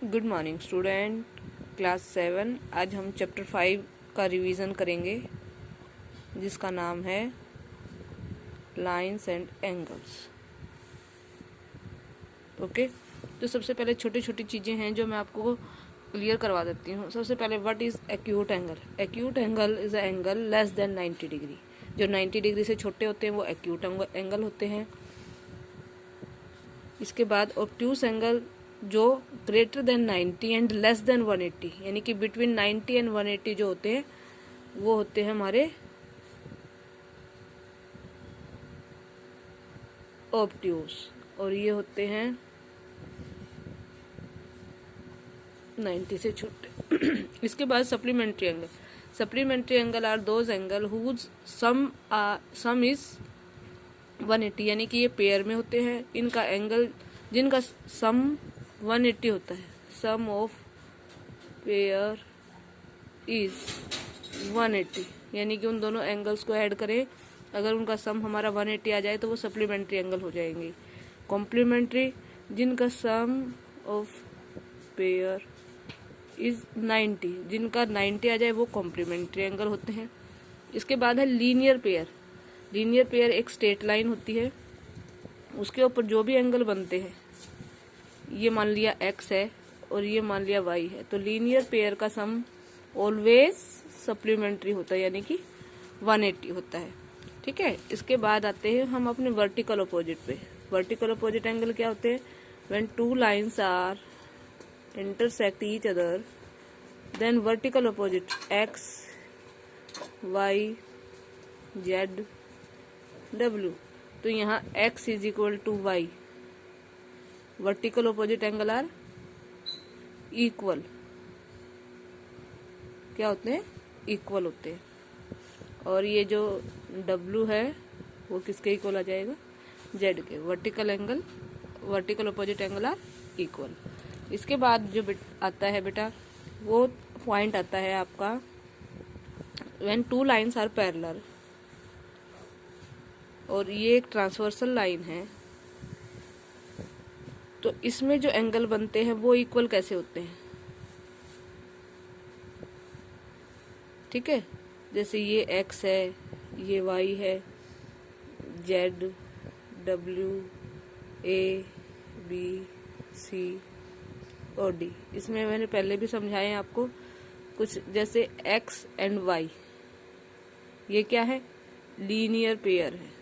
Good morning student, class 7। आज हम chapter 5 का रिवीजन करेंगे जिसका नाम है लाइन्स एंड एंगल्स। ओके, तो सबसे पहले छोटी छोटी चीज़ें हैं जो मैं आपको क्लियर करवा देती हूँ। सबसे पहले what is acute angle. Acute angle is a angle less than 90 degree. जो 90 डिग्री से छोटे होते हैं वो एक्यूट एंगल होते हैं। इसके बाद ऑब्ट्यूस एंगल जो greater than 90 and less than 180, यानी कि बिटवीन 90 एंड 180 जो होते हैं वो होते हैं हमारे ऑब्ट्यूस, और ये होते हैं 90 से छोटे। इसके बाद supplementary angle. Supplementary angle are those angle whose sum is 180, यानी कि ये पेयर में होते हैं। इनका एंगल जिनका सम 180 होता है, सम ऑफ पेयर इज 180, यानी कि उन दोनों एंगल्स को ऐड करें, अगर उनका सम हमारा 180 आ जाए तो वो सप्लीमेंट्री एंगल हो जाएंगे। कॉम्प्लीमेंट्री जिनका सम ऑफ पेयर इज 90, जिनका 90 आ जाए वो कॉम्प्लीमेंट्री एंगल होते हैं। इसके बाद है लीनियर पेयर। लीनियर पेयर एक स्ट्रेट लाइन होती है, उसके ऊपर जो भी एंगल बनते हैं, ये मान लिया x है और ये मान लिया y है, तो लीनियर पेयर का सम ऑलवेज सप्लीमेंट्री होता है, यानी कि 180 होता है। ठीक है, इसके बाद आते हैं हम अपने वर्टिकल अपोजिट पे। वर्टिकल अपोजिट एंगल क्या होते हैं? When two lines are intersect each other then vertical opposite x y z w, तो यहाँ x is equal to y, vertical opposite angle are equal. क्या होते हैं? इक्वल होते हैं। और ये जो W है वो किसके इक्वल आ जाएगा? Z के। Vertical opposite angle are equal. इसके बाद जो आता है बेटा, वो पॉइंट आता है आपका when two lines are parallel, और ये एक ट्रांसवर्सल लाइन है, तो इसमें जो एंगल बनते हैं वो इक्वल कैसे होते हैं? ठीक है, जैसे ये x है, ये y है, z w a b c और d। इसमें मैंने पहले भी समझाए आपको कुछ, जैसे x एंड y, ये क्या है? लीनियर पेयर है।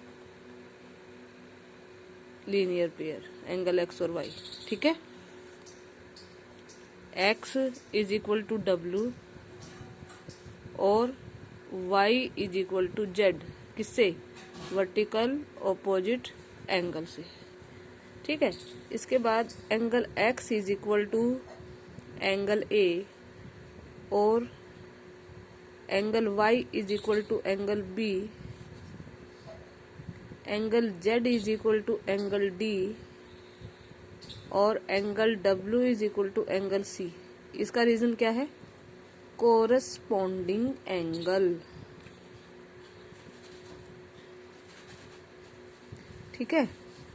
लीनियर पेयर एंगल x और y। ठीक है, x is equal to w और y is equal to z। किससे? वर्टिकल ऑपोजिट एंगल से। ठीक है, इसके बाद angle x is equal to angle a और angle y is equal to angle b, angle z is equal to angle d और angle w is equal to angle c। इसका reason क्या है? Corresponding angle. ठीक है,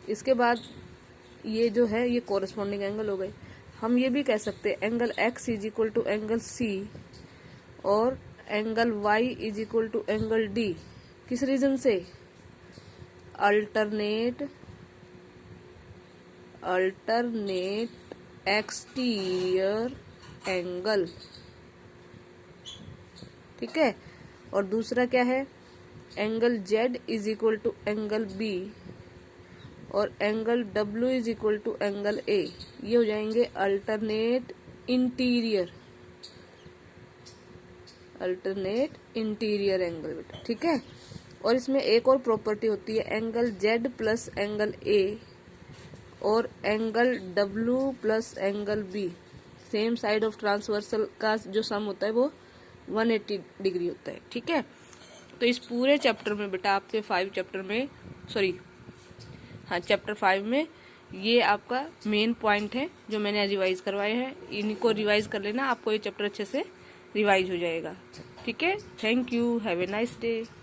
इसके बाद ये जो है ये कोरस्पॉन्डिंग एंगल हो गए। हम ये भी कह सकते हैं angle x is equal to angle c और angle y is equal to angle d। किस रीजन से? Alternate exterior angle. ठीक है, और दूसरा क्या है? Angle z is equal to angle b और angle w is equal to angle a। ये हो जाएंगे अल्टरनेट इंटीरियर एंगल बेटा। ठीक है, और इसमें एक और प्रॉपर्टी होती है, angle z plus angle a और angle w plus angle b, same side of transversal का जो सम होता है वो 180 डिग्री होता है। ठीक है, तो इस पूरे चैप्टर में बेटा आपके चैप्टर 5 में ये आपका मेन पॉइंट है जो मैंने रिवाइज करवाए हैं। इनको रिवाइज कर लेना, आपको ये चैप्टर अच्छे से रिवाइज हो जाएगा। ठीक है, thank you, have a nice day.